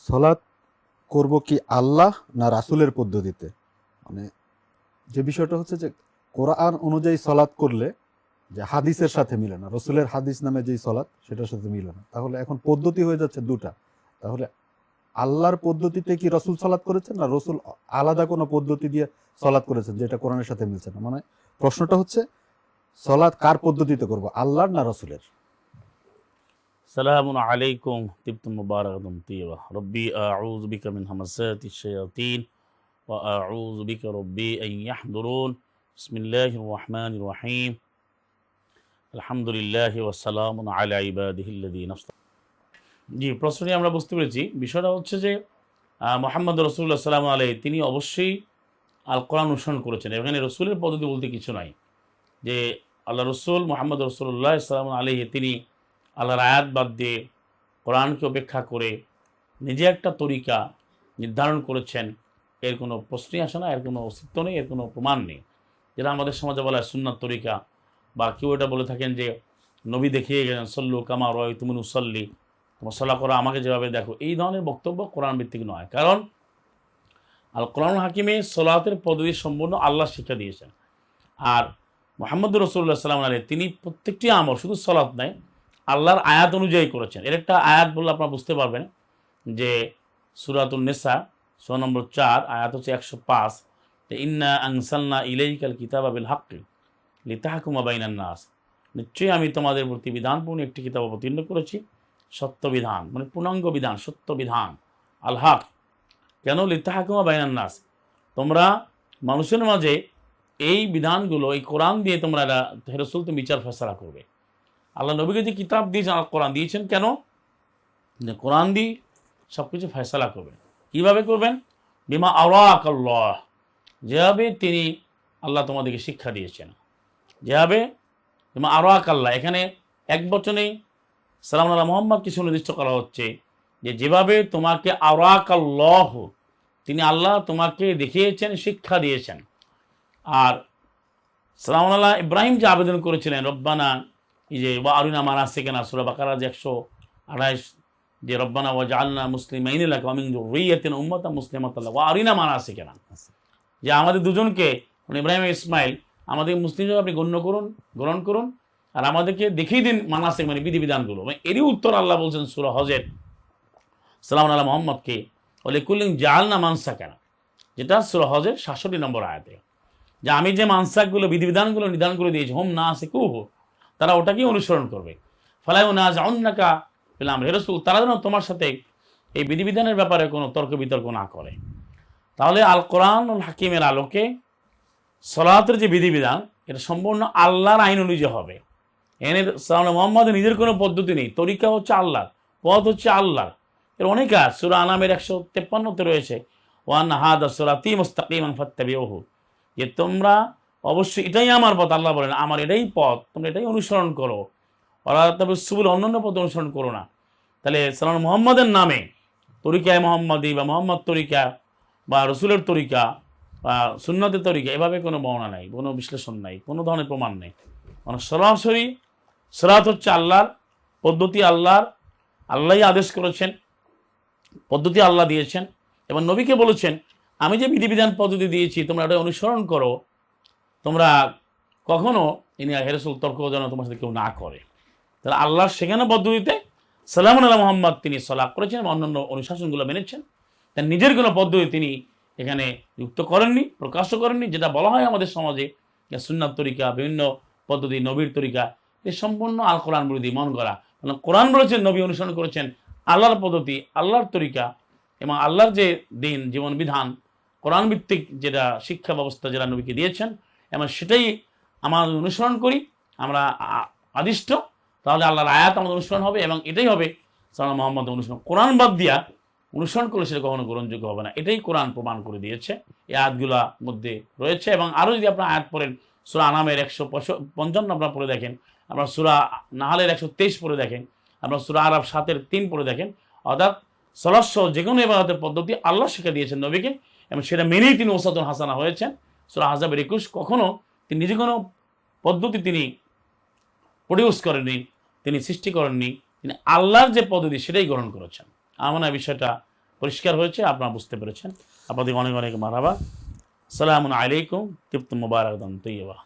সলাৎ করব কি আল্লাহ না রাসূলের পদ্ধতিতে? মানে যে বিষয়টা হচ্ছে যে কোরআন অনুযায়ী সলাৎ করলে যে হাদিসের সাথে মিলে না, রসুলের হাদিস নামে যেই সলাৎ সেটার সাথে মিলে না, তাহলে এখন পদ্ধতি হয়ে যাচ্ছে দুটা। তাহলে আল্লাহর পদ্ধতিতে কি রসুল সলাৎ করেছেন, না রসুল আলাদা কোনো পদ্ধতি দিয়ে সলাৎ করেছেন যেটা কোরআনের সাথে মিলছে না? মানে প্রশ্নটা হচ্ছে সলাৎ কার পদ্ধতিতে করব, আল্লাহর না রসুলের? সালামুন আলাইকুম তিবতুম মুবারাকাতুম তিয়বা রব্বি আউযু বিকা মিন হামাসাতিশ শায়াতিন ওয়া আউযু বিকা রব্বি আন ইয়াহদুরুন বিসমিল্লাহির রহমানির রহিম আলহামদুলিল্লাহি ওয়া সালামুন আলা ইবাদিহিল্লাযিনা জি, প্রশ্নটি আমরা বুঝতে পেরেছি। বিষয়টা হচ্ছে যে মুহাম্মদ রাসূলুল্লাহ সাল্লাল্লাহু আলাইহি তিনি অবশ্যই আল কোরআন অনুসরণ করেছেন। এখানে রসুলের পদ্ধতি বলতে কিছু নাই, যে আল্লাহ রসুল মুহাম্মদ রাসূলুল্লাহ সাল্লাল্লাহু আলাইহি তিনি আল্লাহর আয়াত বাদ দিয়ে কোরআনকে উপেক্ষা করে নিজে একটা তরিকা নির্ধারণ করেছেন, এর কোনো প্রশ্নই আসে না, এর কোনো অস্তিত্ব নেই, এর কোনো প্রমাণ নেই। যেটা আমাদের সমাজে বলা হয় সুন্নাত তরিকা, বা কেউ এটা বলে থাকেন যে নবী দেখিয়ে গেলেন সল্লু কামা রাআইতুমুনি উসাল্লি, তোমার সাল্লাহ করো আমাকে যেভাবে দেখো, এই ধরনের বক্তব্য কোরআন ভিত্তিক নয়। কারণ আল কোরআন হাকিমে সলাতের পদ্ধতি সম্পূর্ণ আল্লাহ শিক্ষা দিয়েছেন। আর মুহাম্মদ রাসূলুল্লাহ সাল্লাল্লাহু আলাইহি তিনি প্রত্যেকটি আমল, শুধু সলাত নয়, আল্লাহর আয়াত অনুযায়ী করেছেন। এর একটা আয়াত বললে আপনারা বুঝতে পারবেন যে সূরাতুন নিসা সূরা নম্বর 4 আয়াত হচ্ছে 105, যে ইন্না আনসালনা ইলাইকাল কিতাবা বিল হাক্কি লিতাহকুমা বাইনান নাস, নিশ্চয়ই আমি তোমাদের প্রতি বিধানপূর্ণ একটি কিতাব অবতীর্ণ করেছি, সত্য বিধান, মানে পূর্ণাঙ্গ বিধান, সত্য বিধান, আল হক। কেন? লিতাহকুমা বাইনান নাস, তোমরা মানুষের মাঝে এই বিধানগুলো, এই কোরআন দিয়ে তোমরা রাসূল তুমি বিচার ফয়সালা করবে। আল্লাহ নবীকে যে কিতাব দিয়েছেন, কোরআন দিয়েছেন কেন? যে কোরআন দিয়ে সব কিছু ফয়সালা করবেন। কীভাবে করবেন? বিমা আরাকাল্লাহ, যেভাবে তিনি আল্লাহ তোমাদেরকে শিক্ষা দিয়েছেন, যেভাবে বিমা আরাকাল্লাহ, এখানে এক বচনেই সালাম আল্লাহ মুহাম্মদ কিছু নির্দিষ্ট করা হচ্ছে, যে যেভাবে তোমাকে আরাকাল্লাহ, তিনি আল্লাহ তোমাকে দেখিয়েছেন, শিক্ষা দিয়েছেন। আর সালাম আল্লাহ ইব্রাহিম যে আবেদন করেছিলেন, রব্বানা, এই যে ওয়া আরিনা মানাসিকানা, সূরা বাকারা যে 128, যে রব্বানা ওয়াজআলনা মুসলিমাইন লাকা ওয়া মিন যুররিয়াতিনা উম্মাতান মুসলিমাতান লাকা ওয়া আরিনা মানাসিকানা, যে আমাদের দুজনকে, মানে ইব্রাহিম ইসমাইল, আমাদের মুসলিম হিসেবে আপনি গ্রহণ করুন, আর আমাদেরকে দেখিয়ে দিন মানাসিক, মানে বিধিবিধানগুলো। মানে এরই উত্তর আল্লাহ বলছেন সূরা হজের সালাম আল্লাহ মুহাম্মদকে, ওয়া লিকুল্লিন জাআলনা মানসাকানা, যেটা সূরা হজের 67 নম্বর আয়াতে, যে আমি যে মানসাকগুলো, বিধিবিধানগুলো নির্ধারণ করে দিয়েছি, হুম নাসিকুহু, তারা ওটাকেই অনুসরণ করবে। ফালা ইউনাজিউন্নাকা ফিল আমরি, হে রাসূল, তারা যেন তোমার সাথে এই বিধিবিধানের ব্যাপারে কোনো তর্ক বিতর্ক না করে। তাহলে আল কোরআনুল হাকিমের আলোকে সলাতের যে বিধিবিধান, এটা সম্পূর্ণ আল্লাহর আইন অনুযায়ী হবে। এনে সাল্লাল্লাহু মুহাম্মদের নিজের কোনো পদ্ধতি নেই, তরিকা হচ্ছে আল্লাহর, পথ হচ্ছে আল্লাহর। এর অনেক আছে, সূরা আনামের 153-তে রয়েছে, ওয়া আন্না হাযা সিরাতী মুস্তাকিমান ফাত্তাবিউহু, যে তোমরা অবশ্যই এটাই আমার পথ, আল্লাহ বলেন আমার এটাই পথ, তোমরা এটাই অনুসরণ করো, ওরা তবে সুবুল, অন্যান্য পথ অনুসরণ করো না। তাহলে সাল্লাল্লাহু মুহাম্মদের নামে তরিকায় মোহাম্মদী বা মোহাম্মদ তরিকা বা রসুলের তরিকা বা সুন্নতের তরিকা, এভাবে কোনো বর্ণনা নাই, কোনো বিশ্লেষণ নাই, কোনো ধরনের প্রমাণ নেই। মানে সরাসরি সিরাত হচ্ছে আল্লাহর পদ্ধতি, আল্লাহই আদেশ করেছেন, পদ্ধতি আল্লাহ দিয়েছেন, এবং নবীকে বলেছেন আমি যে বিধিবিধান পদ্ধতি দিয়েছি তোমরা এটা অনুসরণ করো, তোমরা কখনো ইনি হে রাসূল তর্ক যেন তোমার সাথে কেউ না করে। তাহলে আল্লাহর শেখানো পদ্ধতিতে সালামুন আলা মুহাম্মদ তিনি সালাত করেছেন এবং অন্যান্য অনুশাসনগুলো মেনেছেন। তার নিজের কোনো পদ্ধতি তিনি এখানে যুক্ত করেননি, প্রকাশ করেননি। যেটা বলা হয় আমাদের সমাজে সুন্নাত তরিকা, বিভিন্ন পদ্ধতি, নবীর তরিকা, এই সম্পূর্ণ আল কোরআন বিরোধী, মন করা। মানে কোরআন বলেছেন, নবী অনুসরণ করেছেন আল্লাহর পদ্ধতি, আল্লাহর তরিকা, এবং আল্লাহর যে দিন, জীবন বিধান, কোরআন ভিত্তিক যেটা শিক্ষা ব্যবস্থা যেটা নবীকে দিয়েছেন, এবং সেটাই আমরা অনুসরণ করি, আমরা আদিষ্ট, তাহলে আল্লাহর আয়াত আমাদের অনুসরণ হবে, এবং এটাই হবে সাল্লাল্লাহু মুহাম্মদ অনুসরণ। কোরআন বাদ দিয়া অনুসরণ করলে সেটা কখনো গ্রহণযোগ্য হবে না, এটাই কোরআন প্রমাণ করে দিয়েছে, এই আয়াতগুলোর মধ্যে রয়েছে। এবং আরও যদি আপনার আয়াত পড়েন, সূরা আনামের 155 আপনারা পড়ে দেখেন, আপনার সূরা নাহালের 123 পড়ে দেখেন, আপনার সূরা আরাফ 7-3 পড়ে দেখেন, অর্থাৎ সলাৎ সহ যে কোনো ইবাদতের পদ্ধতি আল্লাহ শিক্ষা দিয়েছেন নবীকে, এবং সেটা মেনেই তিনি উসওয়াতুন হাসানা হয়েছেন। সূরা আহজাবের 21, কখনো তিনি নিজে কোনো পদ্ধতি তিনি প্রডিউস করেননি, তিনি সৃষ্টি করেননি, তিনি আল্লাহর যে পদ্ধতি সেটাই গ্রহণ করেছেন। আমার মনে হয় বিষয়টা পরিষ্কার হয়েছে, আপনারা বুঝতে পেরেছেন। আপনাদের অনেক অনেক মারহাবা। আসসালামু আলাইকুম, তিবতুম মুবারাকাতান তাইয়্যিবা।